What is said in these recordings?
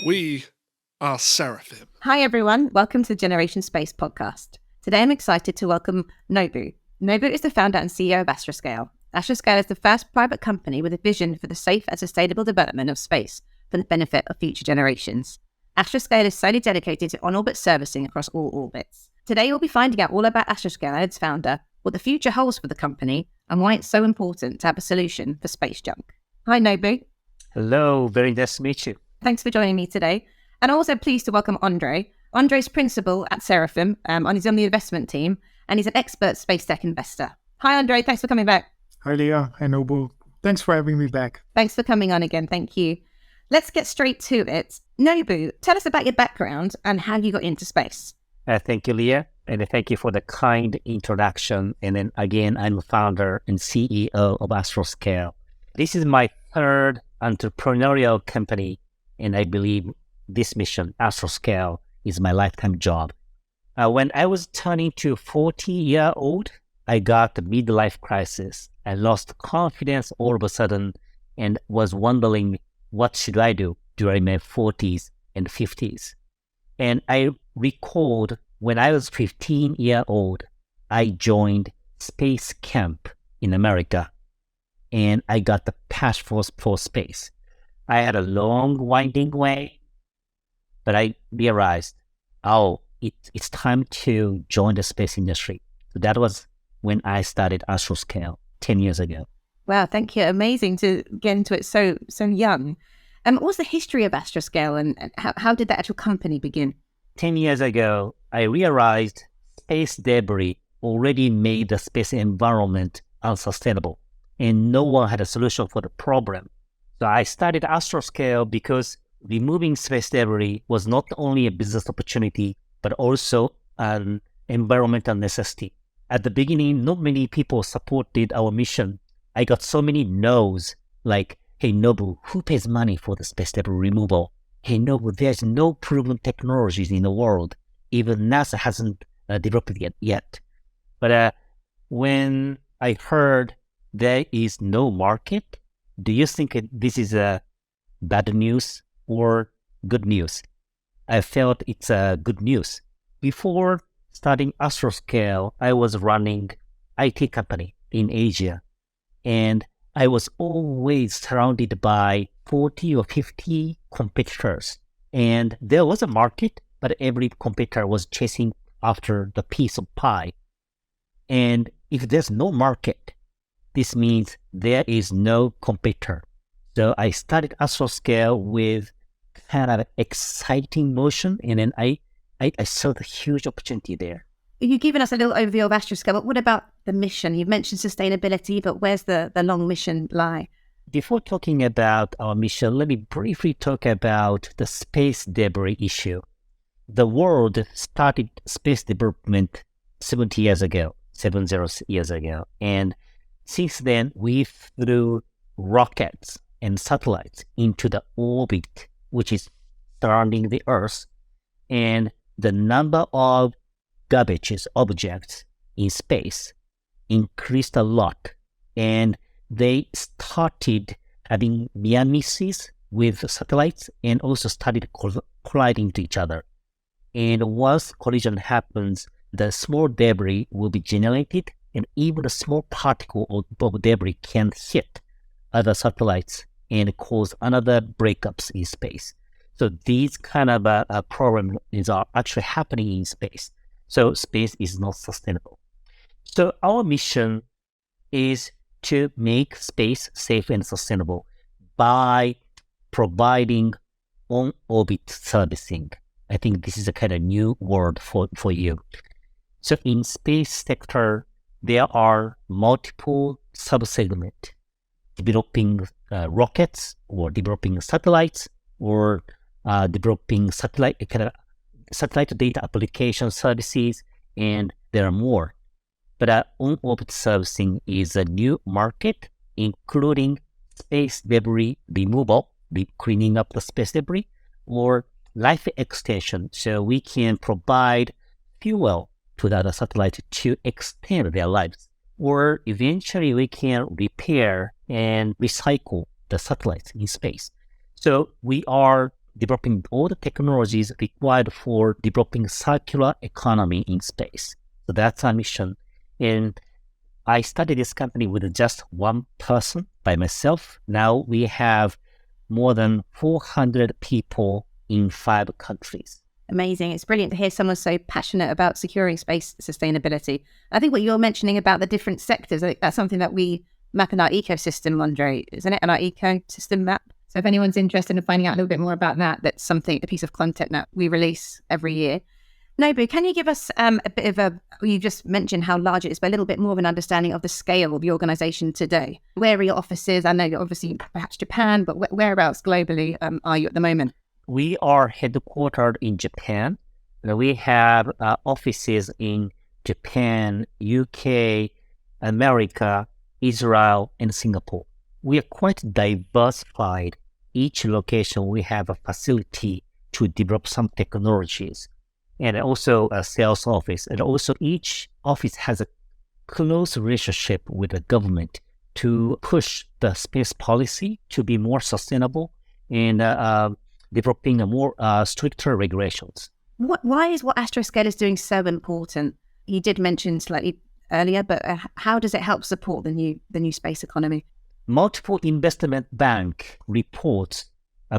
We are Seraphim. Hi everyone, welcome to the Generation Space podcast. Today I'm excited to welcome Nobu. Nobu is the founder and CEO of Astroscale. Astroscale is the first private company with a vision for the safe and sustainable development of space for the benefit of future generations. Astroscale is solely dedicated to on-orbit servicing across all orbits. Today we'll be finding out all about Astroscale and its founder, what the future holds for the company, and why it's so important to have a solution for space junk. Hi Nobu. Hello, very nice to meet you. Thanks for joining me today. And I'm also pleased to welcome Andre. Andre's principal at Seraphim, and he's on the investment team, and he's an expert space tech investor. Hi, Andre. Thanks for coming back. Hi, Leah. Hi, Nobu. Thanks for having me back. Thanks for coming on again. Thank you. Let's get straight to it. Nobu, tell us about your background and how you got into space. Thank you, Leah, and thank you for the kind introduction. And then again, I'm a founder and CEO of Astroscale. This is my third entrepreneurial company, and I believe this mission, Astroscale, is my lifetime job. When I was turning to 40-year-old, I got a midlife crisis. I lost confidence all of a sudden and was wondering, what should I do during my 40s and 50s? And I recalled when I was 15-year-old, I joined space camp in America, and I got the passion for space. I had a long, winding way, but I realized, it's time to join the space industry. So that was when I started Astroscale 10 years ago. Wow, thank you. Amazing to get into it so young. What's the history of Astroscale and how did the actual company begin? 10 years ago, I realized space debris already made the space environment unsustainable, and no one had a solution for the problem. So I started Astroscale because removing space debris was not only a business opportunity, but also an environmental necessity. At the beginning, not many people supported our mission. I got so many no's, like, hey Nobu, who pays money for the space debris removal? Hey Nobu, there's no proven technologies in the world. Even NASA hasn't developed it yet. But when I heard there is no market, do you think this is bad news or good news? I felt it's good news. Before starting Astroscale, I was running IT company in Asia, and I was always surrounded by 40 or 50 competitors. And there was a market, but every competitor was chasing after the piece of pie. And if there's no market, this means there is no competitor. So I started Astroscale with kind of exciting motion, and then I saw the huge opportunity there. You've given us a little overview of Astroscale, but what about the mission? You've mentioned sustainability, but where's the long mission lie? Before talking about our mission, let me briefly talk about the space debris issue. The world started space development 70 years ago, and since then, we flew rockets and satellites into the orbit, which is surrounding the Earth, and the number of garbage objects in space increased a lot, and they started having near misses with satellites and also started colliding to each other. And once collision happens, the small debris will be generated, and even a small particle of debris can hit other satellites and cause another breakups in space. So these kind of problems are actually happening in space. So space is not sustainable. So our mission is to make space safe and sustainable by providing on-orbit servicing. I think this is a kind of new word for you. So in space sector, there are multiple sub-segments, developing rockets or developing satellites or developing satellite data application services, and there are more. But on-orbit servicing is a new market, including space debris removal, cleaning up the space debris, or life extension. So we can provide fuel to the other satellite to extend their lives. or eventually we can repair and recycle the satellites in space. So we are developing all the technologies required for developing circular economy in space. So that's our mission. And I started this company with just one person by myself. Now we have more than 400 people in 5 countries. Amazing. It's brilliant to hear someone so passionate about securing space sustainability. I think what you're mentioning about the different sectors, I think that's something that we map in our ecosystem, Andre, isn't it? In our ecosystem map. So if anyone's interested in finding out a little bit more about that, that's something, a piece of content that we release every year. Nobu, can you give us a bit of you just mentioned how large it is, but a little bit more of an understanding of the scale of the organization today? Where are your offices? I know you're obviously perhaps Japan, but whereabouts globally are you at the moment? We are headquartered in Japan. We have offices in Japan, UK, America, Israel, and Singapore. We are quite diversified. Each location, we have a facility to develop some technologies, and also a sales office. And also each office has a close relationship with the government to push the space policy to be more sustainable and developing a more stricter regulations. Why is what Astroscale is doing so important? You did mention slightly earlier, but how does it help support the new space economy? Multiple investment bank reports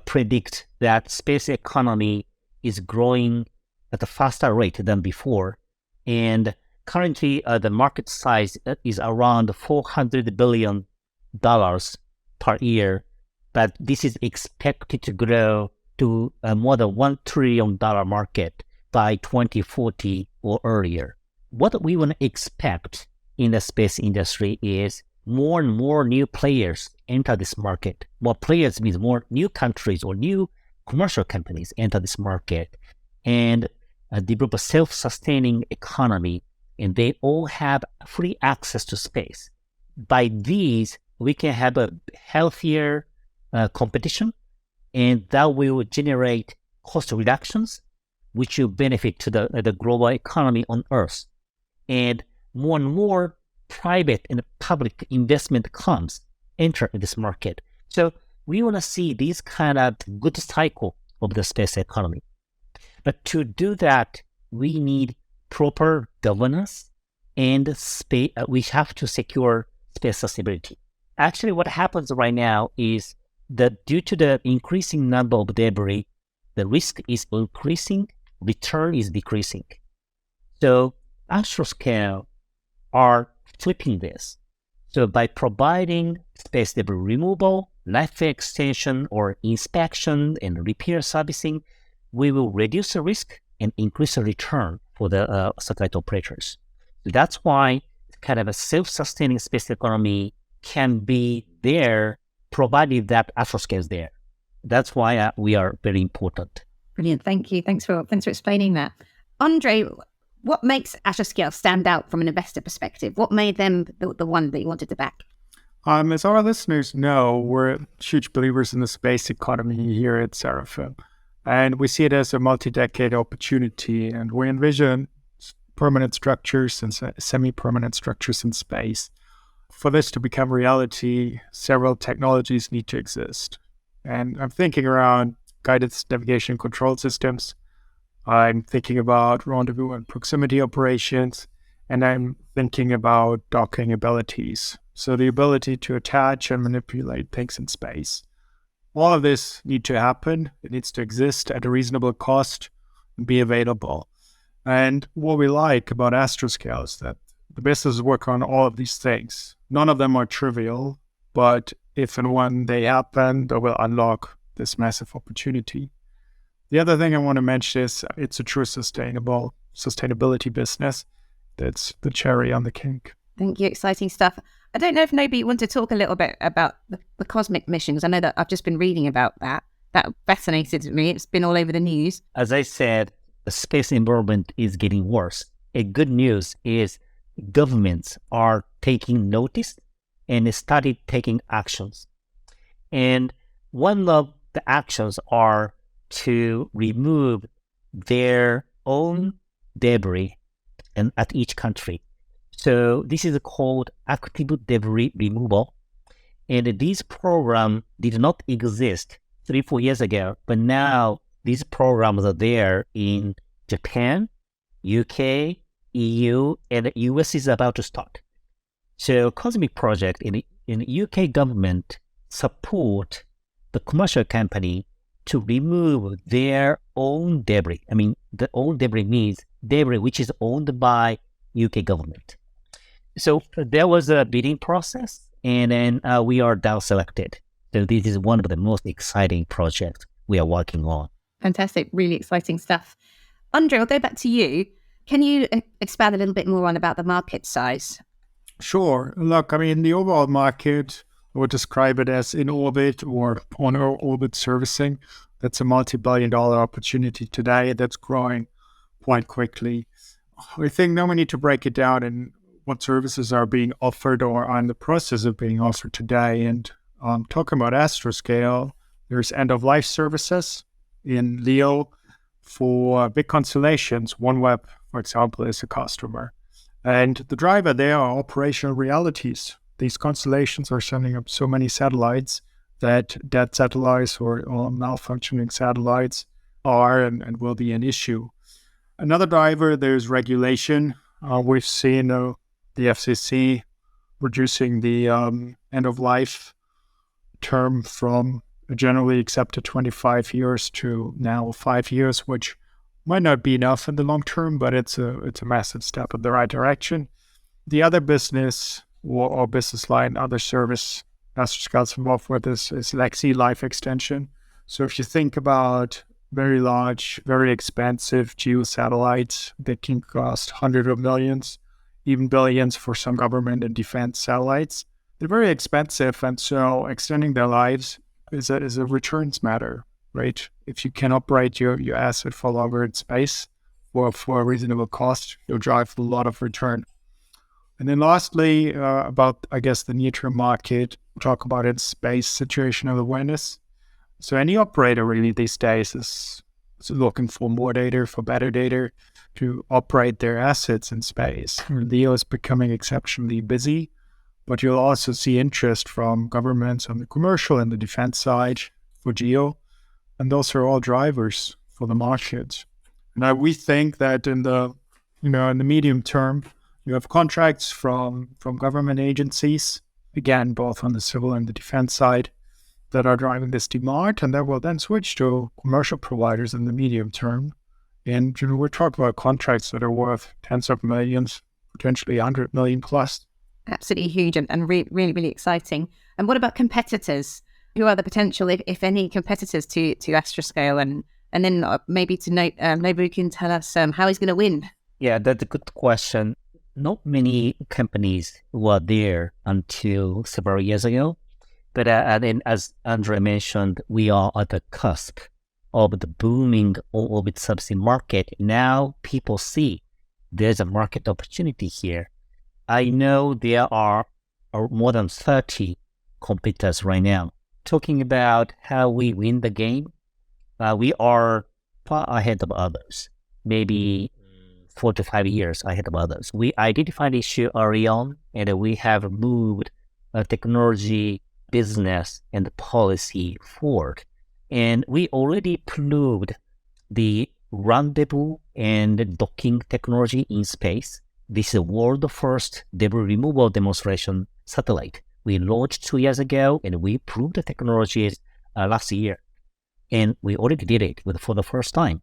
predict that space economy is growing at a faster rate than before, and currently the market size is around $400 billion per year, but this is expected to grow to more than $1 trillion market by 2040 or earlier. What we want to expect in the space industry is more and more new players enter this market. More players means more new countries or new commercial companies enter this market and develop a self-sustaining economy, and they all have free access to space. By these, we can have a healthier competition, and that will generate cost reductions, which will benefit to the global economy on Earth. And more private and public investment enter this market. So we want to see this kind of good cycle of the space economy. But to do that, we need proper governance and we have to secure space sustainability. Actually, what happens right now is that due to the increasing number of debris, the risk is increasing, return is decreasing. So Astroscale are flipping this. So by providing space debris removal, life extension, or inspection and repair servicing, we will reduce the risk and increase the return for the satellite operators. So that's why kind of a self-sustaining space economy can be there, provided that Astroscale is there. That's why we are very important. Brilliant. Thank you. Thanks for explaining that. Andre, what makes Astroscale stand out from an investor perspective? What made them the one that you wanted to back? As our listeners know, we're huge believers in the space economy here at Seraphim. And we see it as a multi-decade opportunity. And we envision permanent structures and semi-permanent structures in space. For this to become reality, several technologies need to exist. And I'm thinking around guided navigation control systems. I'm thinking about rendezvous and proximity operations. And I'm thinking about docking abilities. So the ability to attach and manipulate things in space. All of this need to happen. It needs to exist at a reasonable cost and be available. And what we like about Astroscale is that the business work on all of these things. None of them are trivial, but if and when they happen, they will unlock this massive opportunity. The other thing I want to mention is it's a true sustainability business. That's the cherry on the cake. Thank you. Exciting stuff. I don't know if Nobu want to talk a little bit about the cosmic missions. I know that I've just been reading about that. That fascinated me. It's been all over the news. As I said, the space environment is getting worse. A good news is governments are taking notice and started taking actions. And one of the actions are to remove their own debris at each country. So this is called active debris removal. And this program did not exist 3-4 years ago, but now these programs are there in Japan, UK, EU, and the US is about to start. So Cosmic Project in UK government support the commercial company to remove their own debris. I mean, the own debris means debris which is owned by UK government. So there was a bidding process, and then we are down selected. So this is one of the most exciting projects we are working on. Fantastic, really exciting stuff. Andre, I'll go back to you. Can you expand a little bit more on about the market size? Sure. Look, I mean, the overall market, I would describe it as in orbit or on orbit servicing. That's a multi-billion-dollar opportunity today that's growing quite quickly. I think now we need to break it down in what services are being offered or are in the process of being offered today. And talking about Astroscale, there's end-of-life services in LEO for big constellations. OneWeb, for example, is a customer. And the driver there are operational realities. These constellations are sending up so many satellites that dead satellites or malfunctioning satellites are and will be an issue. Another driver, there's regulation. We've seen the FCC reducing the end-of-life term from a generally accepted 25 years to now 5 years, which might not be enough in the long term, but it's a massive step in the right direction. The other business or business line, other service Astroscale's involved with is Lexi life extension. So if you think about very large, very expensive geo satellites that can cost hundreds of millions, even billions for some government and defense satellites, they're very expensive, and so extending their lives is a returns matter, right? If you can operate your asset for longer in space for a reasonable cost, you'll drive a lot of return. And then lastly, about, I guess, the near-term market, talk about its space situational awareness. So any operator really these days is looking for more data, for better data to operate their assets in space. LEO is becoming exceptionally busy, but you'll also see interest from governments on the commercial and the defense side for GEO. And those are all drivers for the market. Now we think that in the medium term, you have contracts from government agencies, again, both on the civil and the defense side, that are driving this demand, and that will then switch to commercial providers in the medium term. And we're talking about contracts that are worth tens of millions, potentially 100 million plus. Absolutely huge and really, really exciting. And what about competitors? Who are the potential, if any, competitors to Astroscale? And then maybe to Nobu can tell us how he's going to win. Yeah, that's a good question. Not many companies were there until several years ago. But then, as Andre mentioned, we are at the cusp of the booming on-orbit subsea market. Now people see there's a market opportunity here. I know there are more than 30 competitors right now. Talking about how we win the game, we are far ahead of others, maybe 4 to 5 years ahead of others. We identified the issue early on, and we have moved technology, business, and policy forward. And we already proved the rendezvous and docking technology in space. This is a world first debris removal demonstration satellite. We launched 2 years ago, and we proved the technologies last year. And we already did it for the first time.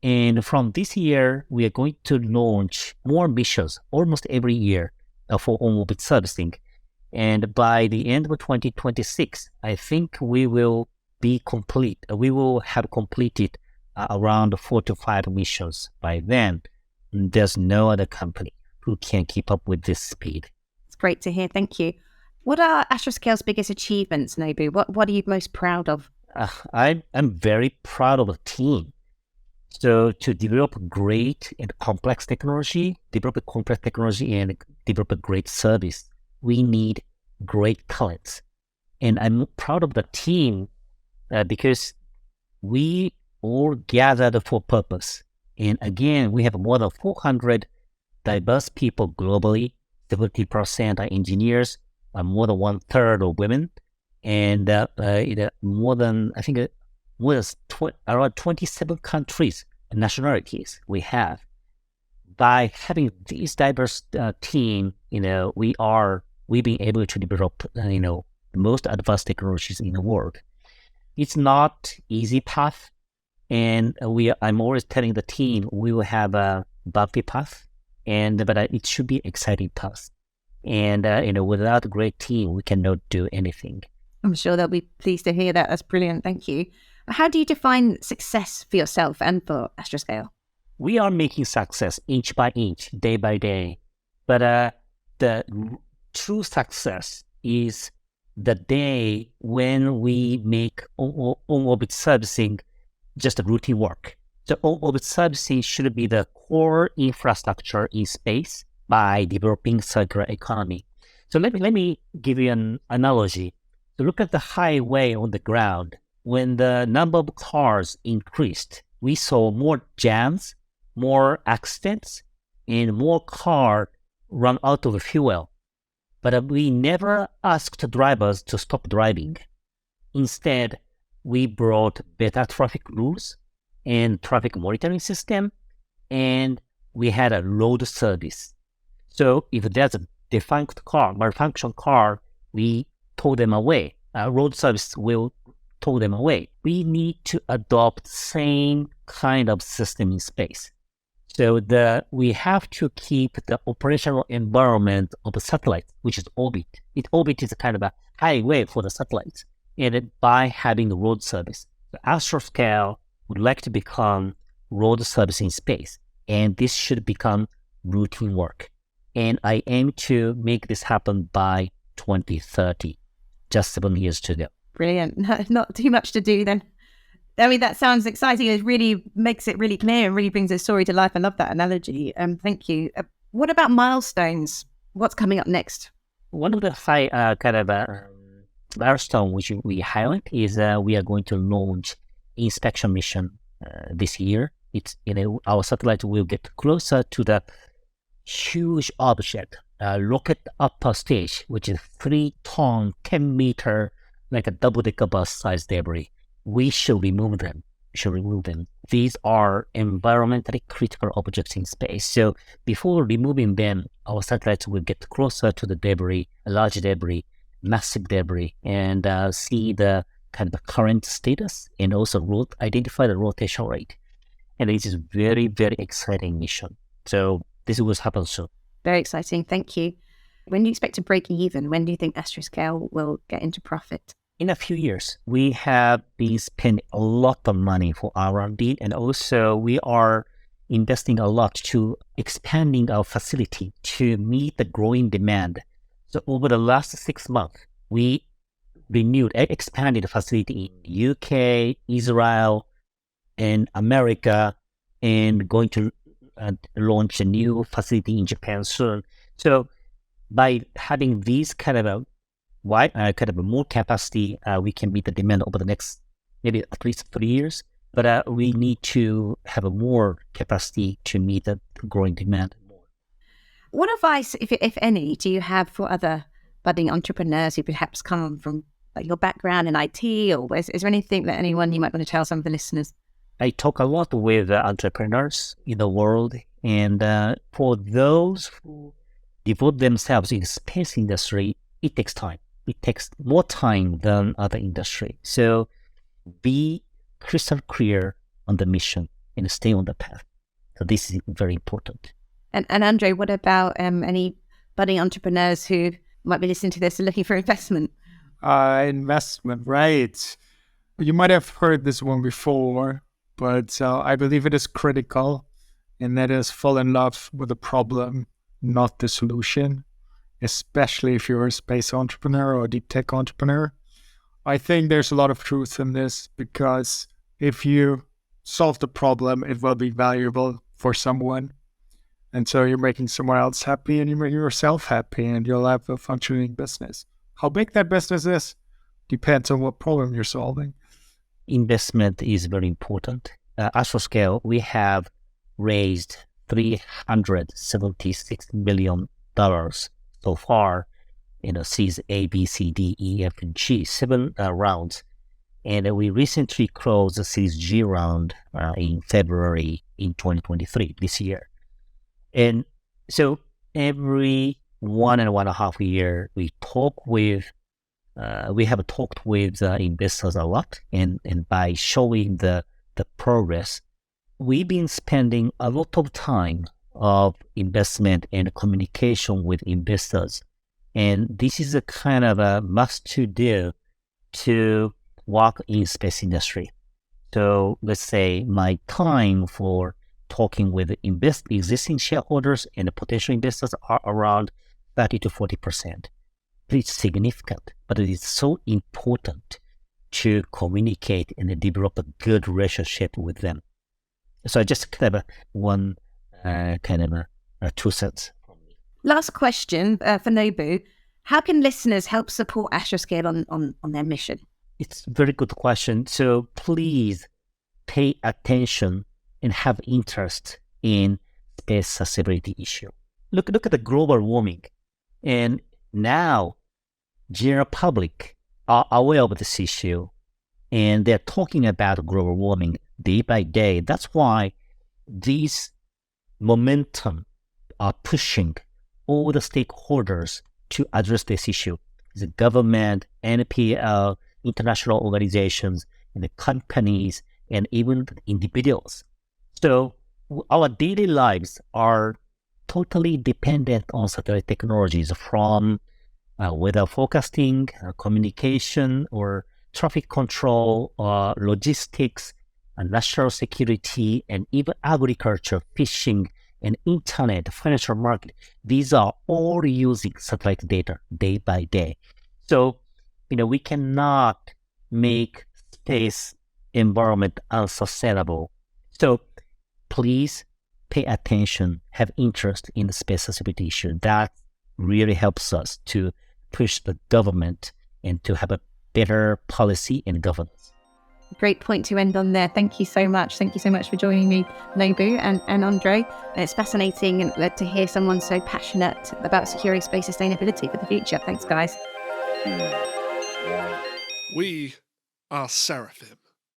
And from this year, we are going to launch more missions almost every year for on-orbit servicing. And by the end of 2026, I think we will be complete. We will have completed around 4 to 5 missions by then. There's no other company who can keep up with this speed. It's great to hear. Thank you. What are Astroscale's biggest achievements, Nobu? What are you most proud of? I'm very proud of the team. So to develop great and complex technology, develop a great service, we need great talents. And I'm proud of the team because we all gathered for purpose. And again, we have more than 400 diverse people globally 70% are engineers, more than one third are women, and more than around 27 countries and nationalities we have. By having this diverse team, we've been able to develop the most advanced technologies in the world. It's not easy path, and I'm always telling the team we will have a bumpy path, but it should be exciting path. And without a great team, we cannot do anything. I'm sure they'll be pleased to hear that. That's brilliant. Thank you. How do you define success for yourself and for Astroscale? We are making success inch by inch, day by day. But the true success is the day when we make on-orbit servicing just a routine work. So on-orbit servicing should be the core infrastructure in space by developing circular economy. So let me give you an analogy. So look at the highway on the ground. When the number of cars increased, we saw more jams, more accidents, and more cars run out of fuel. But we never asked drivers to stop driving. Instead, we brought better traffic rules and traffic monitoring system, and we had a road service. So if there's a defunct car, malfunction car, we tow them away. Road service will tow them away. We need to adopt same kind of system in space. So we have to keep the operational environment of the satellite, which is orbit. Orbit is a kind of a highway for the satellites, and by having the road service. The Astroscale would like to become road service in space, and this should become routine work. And I aim to make this happen by 2030, just 7 years to go. Brilliant. Not too much to do then. I mean, that sounds exciting. It really makes it really clear and really brings the story to life. I love that analogy. Thank you. What about milestones? What's coming up next? One of the high milestone which we highlight is we are going to launch inspection mission this year. It's our satellite will get closer to the huge object, rocket upper stage, which is 3-ton, 10-meter, like a double-decker bus size debris. We should remove them. These are environmentally critical objects in space. So before removing them, our satellites will get closer to the debris, large debris, massive debris, and see the kind of current status, and also identify the rotation rate. And this is very, very exciting mission. So this will happen soon. Very exciting. Thank you. When do you expect to break even? When do you think Astroscale will get into profit? In a few years, we have been spending a lot of money for R&D, and also we are investing a lot to expanding our facility to meet the growing demand. So over the last 6 months, we expanded the facility in UK, Israel, and America, and going to launch a new facility in Japan soon. So by having these kind of more capacity, we can meet the demand over the next maybe at least 3 years. But we need to have a more capacity to meet the growing demand more. What advice, if any, do you have for other budding entrepreneurs who perhaps come from your background in IT, or is there anything that anyone you might want to tell some of the listeners? I talk a lot with entrepreneurs in the world, and for those who devote themselves in the space industry, it takes time. It takes more time than other industry. So be crystal clear on the mission and stay on the path. So this is very important. And Andre, what about any budding entrepreneurs who might be listening to this and looking for investment? Investment, right. You might have heard this one before, but I believe it is critical, and that is fall in love with the problem, not the solution, especially if you're a space entrepreneur or a deep tech entrepreneur. I think there's a lot of truth in this, because if you solve the problem, it will be valuable for someone. And so you're making someone else happy, and you're making yourself happy, and you'll have a functioning business. How big that business is depends on what problem you're solving. Investment is very important. Astroscale, we have raised $376 million so far, Series A, B, C, D, E, F, and G, 7 rounds. And we recently closed the Series G round in February in 2023, this year. And so every 1.5 years, we have talked with investors a lot, and by showing the progress, we've been spending a lot of time of investment and communication with investors. And this is a kind of a must-to-do to work in space industry. So let's say my time for talking with existing shareholders and potential investors are around 30 to 40%. It's significant, but it is so important to communicate and develop a good relationship with them. So I just kind of one kind of 2 cents from me. Last question for Nobu. How can listeners help support Astroscale on their mission? It's a very good question. So please pay attention and have interest in space sustainability issue. Look at the global warming. And now, general public are aware of this issue, and they're talking about global warming day by day. That's why these momentum are pushing all the stakeholders to address this issue. The government, NPL, international organizations, and the companies, and even individuals. So our daily lives are totally dependent on satellite technologies, from weather forecasting, communication, or traffic control, logistics, national security, and even agriculture, fishing, and internet, financial market. These are all using satellite data day by day. So, we cannot make space environment unsustainable. So please pay attention, have interest in the space sustainability issue. That really helps us to push the government and to have a better policy and governance. Great point to end on there. Thank you so much. Thank you so much for joining me, Nobu and Andre. It's fascinating to hear someone so passionate about securing space sustainability for the future. Thanks, guys. We are Seraphim.